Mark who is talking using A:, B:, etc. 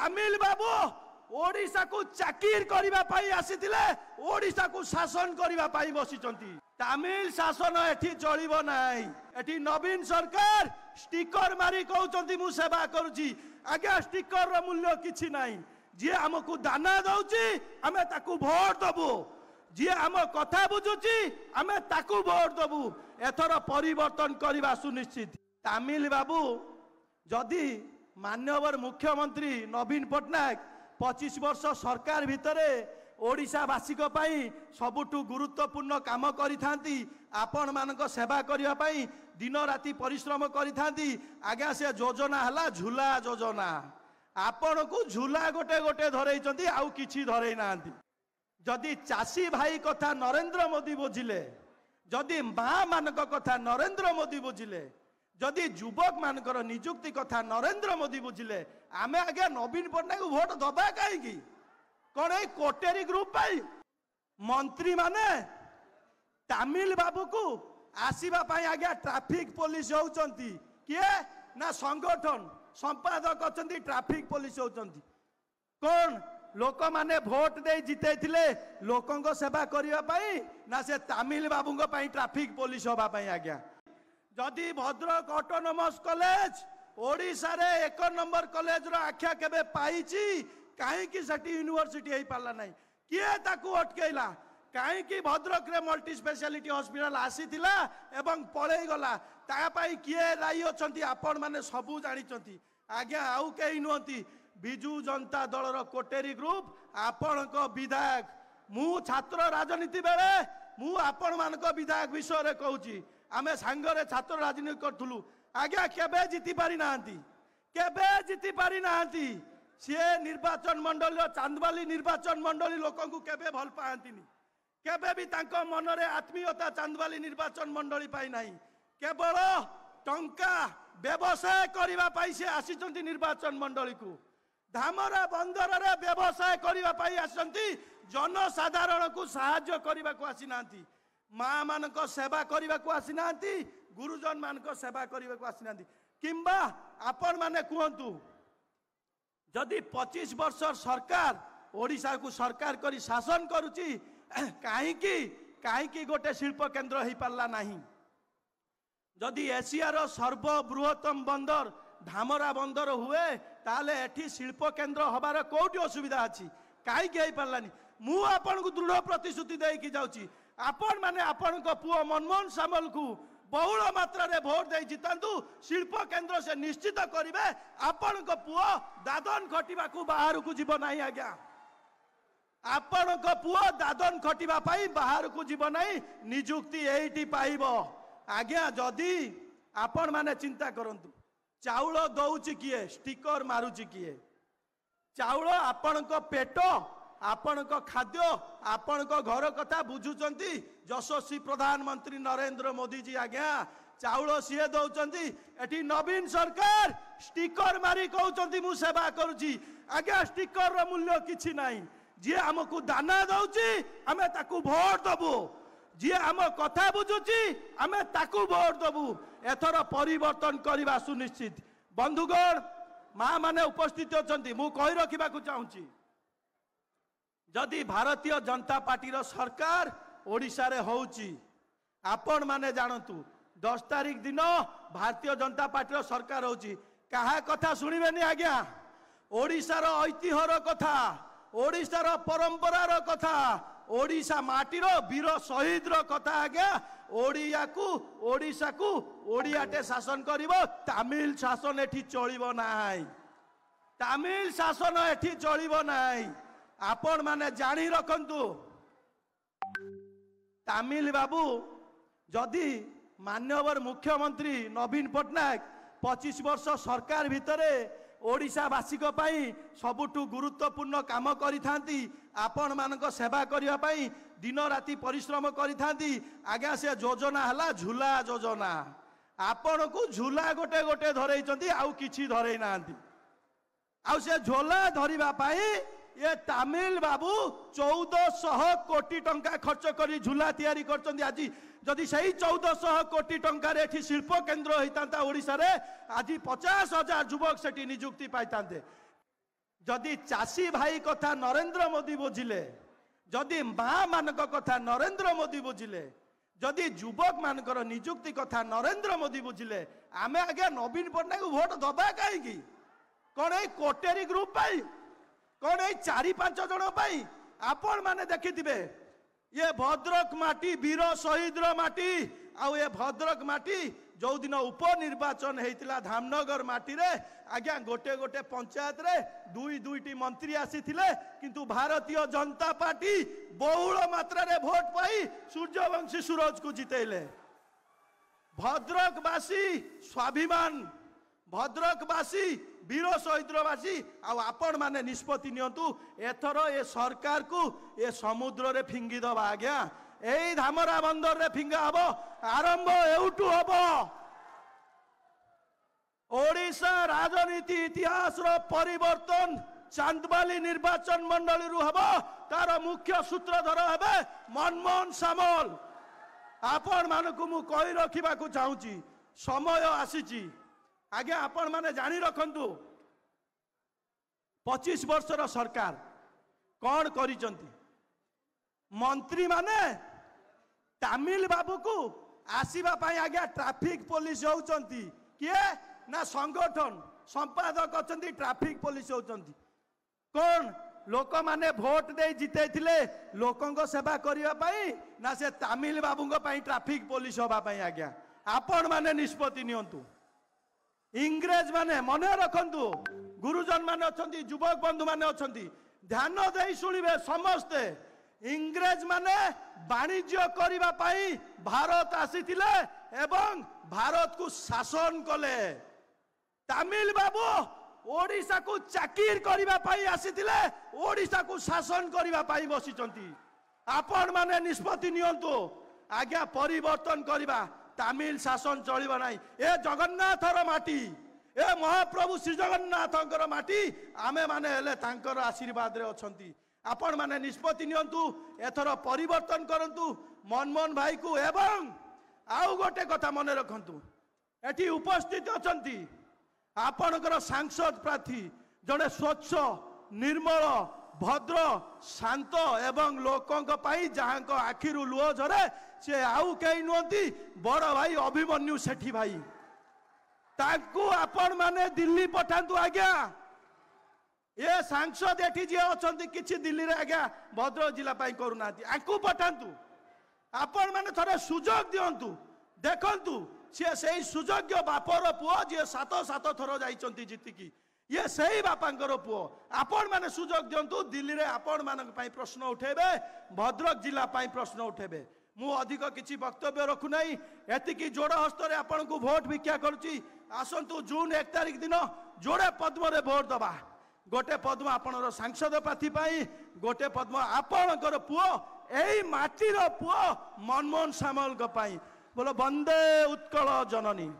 A: तामिल बाबू ओडिशा को चाकिर करबा पाई आसीथिले ओडिशा को शासन करबा पाई बसिचंती तामिल शासन एठी चलिबो नाही एठी नवीन सरकार स्टिकर मारी कहउचंती मु सेवा करूची आगे स्टिकर रो मूल्य किछि नाही जे हमकु दाना दउची हमें ताकू वोट दबु जे हम कथा बुझुची हमें ताकू वोट दबु एथर परिवर्तन करबा सुनिश्चित तामिल बाबू जदि माननीय मुख्यमंत्री नवीन पट्टनायक 25 वर्ष सरकार भितरे ओडिशावासी सबुठु गुरुत्वपूर्ण काम करिथांती आपण मानक सेवा करिया पई दिन राति परिश्रम करिथांती आज्ञा से योजना हला झूला योजना आपण को झूला गोटे गोटे धरैचंती आउ किछि धरै नांती जदि चासी भाई कथा नरेंद्र मोदी बुझिले जदि मां मानक कथा नरेंद्र मोदी बुझिले जदि युवक मानकर निजुक्ति कथा नरेंद्र मोदी बुझिले आमे आगे नवीन पट्टनायक भोट दबा कहीं कौन कोटेरी ग्रुप पाई मंत्री माने तामिल बाबू को आसीबा पाई आगे ट्रैफिक पुलिस होउचंती किए ना संगठन संपादक अछंती ट्रैफिक पुलिस होउचंती कौन लोक माने भोट दे जिते थिले लोकंग सेवा करिया पाई ना से तामिल बाबूंग पाई ट्रैफिक पुलिस होबा पाई आज्ञा जदि भद्रक ऑटोनोमस कॉलेज ओडिशा रे 1 नंबर कॉलेज रो आख्या केबे पाइची काहे कि सेठी यूनिवर्सिटी हेई पाला नाही किए ताकू अटकेला काहे कि भद्रक रे मल्टी स्पेशलिटी हॉस्पिटल आसीथिला एवं पळेई गला ता पाई किए राई अछंती आपण माने सबु जानि चंती आज्ञा आउ केही नहंती बिजू जनता दल रो कोटेरी ग्रुप आपण को विधायक मु छात्र राजनीति बेले मु आपण मानक विधायक विषय रे कहूची आमे सांगरे छात्र राजनीति करथुलु आज्ञा केबे जीति पारि नांती केबे जीति पारि नांती से निर्वाचन मंडल चांदबाली निर्वाचन मंडली लोक केबे भल पाआंतीनी केबे भी तांको मनरे आत्मीयता चांदबाली निर्वाचन मंडली पाई नाही केवल टंका व्यवसाय करबा पाई से आसीचंती निर्वाचन मंडली को धामरा बंदर रे व्यवसाय करबा पाई आसंती जनसाधारण को सहायता करबा को आसी नांती मां मानक सेवा करबा को आसी नांती गुरुजन मानक सेवा करबा को आसी नांती किंबा आपण माने कहंतु जदि 25 वर्ष सरकार ओडिशा को सरकार करी शासन करूची काहे गोटे शिल्प केन्द्र हो पारला नहीं जदि एशियार सर्वबृहत्तम बंदर धामरा बंदर हुए ताले एठी शिल्प केन्द्र हबार कोठी असुविधा अछि काहे हो पारलानी मु आपन को दृढ़ प्रतिश्रुति देकी जाउची आपण माने आपण को पुओ मनमोहन सामल को बहुल मात्रा रे भोट दे जितांतु शिल्प केन्द्र से निश्चित करिवे आपण को पुओ दादन खटिबा को बाहर को जीव नाही आज्ञा आपण को पुओ दादन खटिबा पाई बाहर को जीव नाही नियुक्ति एठी पाइबो आज्ञा जदी आपण माने चिंता करंतु चाउल दउची किए स्टिकर मारुची किए चाउल आपण को पेट आपण को खाद्य आपण को घर कथा बुझुचंती यशस्वी प्रधानमंत्री नरेंद्र मोदी जी आज्ञा चाउल सीए दउचंती एठी नवीन सरकार स्टिकर मारी कहउचंती मु सेवा करूची आज्ञा स्टिकर रो मूल्य किछि नाही जे हमकु दाना दउची हमें ताकू वोट दबु जे हम कथा बुझुची हमें ताकू वोट दबु एथर परिवर्तन करबा सुनिश्चित बंधुगण मां माने उपस्थित अछंती मु कहि रखिबा को चाहूची जदि भारतीय जनता पार्टी रो सरकार ओडिशा रे होउची आपण माने जानतु 10 तारीख दिन भारतीय जनता पार्टी रो सरकार होउची काहा कथा सुनिबेनी आज्ञा ओडिशा रो ऐतिह्य रो कथा ओडिशा रो परंपरा रो कथा ओडिशा माटी रो वीर शहीद रो कथा आज्ञा ओडिशा को ओडियाटे शासन करिवो तामिल शासन एठी चलिबो नाही तामिल शासन एठी चलिबो नाही आपण माने जानी रखंतु तामिल बाबू जदि माननीय मुख्यमंत्री नवीन पट्टनायक 25 वर्ष सरकार भितरे ओडिशावासी सबुठु गुरुत्वपूर्ण काम करिथांती आपण मानक सेवा करिया पाई दिन राति परिश्रम करिथांती आज्ञा से योजना हला झूला योजना आपण को झूला गोटे गोटे धरैचंती आउ किछि धरै नांती आउ से झोला धरिबा पाई ये तामिल बाबू 1400 कोटी टंका खर्च करी झूला तैयारी करचंदी आज जदि सही 1400 कोटी टंका रे एठी शिल्प केन्द्र होइतांता ओडिसा रे आज 50,000 युवक सेठी नियुक्ति पाइतांते जदि चाषी भाई कथा नरेंद्र मोदी बुझिले जदि माँ मान कथा नरेंद्र मोदी बुझिले जदि युवक मानकर निजुक्ति कथा नरेंद्र मोदी बुझिले आमे आगे नवीन पट्टनायक भोट दबा कहीं कौन ये कोटेरी ग्रुप पाई कौन ये 4-5 जन पाई आपण माने देखिथिबे ये भद्रक माटी वीर शहीद माटी आउ ये भद्रक माटी जो दिन उपनिर्वाचन होता धामनगर माटी रे आज्ञा गोटे गोटे पंचायत रे दुईटी मंत्री आसीथिले किंतु भारतीय जनता पार्टी बहुल मात्रा रे वोट पाई सूर्यवंशी सूरज को जितेले भद्रकवासी स्वाभिमान भद्रकवासी वीर शहीदवासी आपण माने निष्पत्ति नियंतु एथर ए सरकार को ए समुद्र रे फिंगी दबा आज्ञा एई धामरा बंदर रे फिंगा हबो आरंभ एउटू हबो ओडिशा राजनीति इतिहास रो परिवर्तन चांदबाली निर्वाचन मंडली रु हबो तार मुख्य सूत्रधर हेबे मनमोहन सामल आपण मानकु मु कहि रखिबा को चाहूची समय आसीची आगे आपण माने जानी रखंतु 25 वर्षर सरकार कौन करिसंती मंत्री माने तमिल बाबू को आसीबा पाई आगे ट्रैफिक पुलिस होउचंती किए ना संगठन संपादक अछंती ट्रैफिक पुलिस होउचंती कौन लोक माने भोट दे जिते थिले लोकंग सेवा करिया पाई ना से तमिल बाबूंग पाई ट्रैफिक पुलिस होबा पाई आज्ञा आपण माने निष्पत्ति नियंतु इंग्रेज माने मने रखंतु गुरुजन माने अछंती युवक बंधु माने अछंती ध्यान दे सुनिबे समस्ते इंग्रेज माने वाणिज्य करिबा पाई भारत आसीथिले एवं भारत को शासन कले तमिल बाबू ओडिशा को चाकिर करिबा पाई आसीथिले ओडिशा को शासन करिबा पाई बसिचंती आपण माने निष्पत्ति नियंतु आज्ञा परिवर्तन करिबा तमिल शासन चलिबा नाही ए जगन्नाथर माटी ए महाप्रभु श्री जगन्नाथकर माटी आमे माने हेले तांकर आशीर्वाद रे अछंती आपण माने निष्पत्ति नियंतु एथर परिवर्तन करंतु मनमोहन भाई को एवं आउ गोटे कथा मने रखंतु एठी उपस्थित अछंती आपणकर सांसद प्रार्थी जड़े स्वच्छ निर्मल भद्र शांत एवं लोकों पाई जहां आखिरु लुह झरे से आउ कहीं नुहति बड़ भाई अभिमन्यु सेठी भाई ताकू आपण माने दिल्ली पठांतु आज्ञा ये सांसद एठी जे अछंती किछि दिल्ली रे आज्ञा भद्रक जिला पाई करूनांती आकू पठांतु आपण माने थरे सुजोग दियंतु देखंतु सी से सुजोग्य बापर पुओ जे 7 थर जाइचंती जीतिकी ये सही बापांकर पुओ आपण माने सुजोग दियंतु दिल्ली रे आपण मानक पाई प्रश्न उठेबे भद्रक जिला पाई प्रश्न उठेबे मु अधिक किछि वक्तव्य रखु नाही एतिकी जोड़ हस्त रे आपण को वोट भिक्षा करूची आसंतु जून 1 तारिख दिन जोड़े पद्म रे वोट दबा गोटे पद्म आपणर सांसद प्रार्थी पाई गोटे पद्म आपणकर पुओ एई माटीर पुओ मनमोहन सामल को पाई बोलो वंदे उत्कल जननी।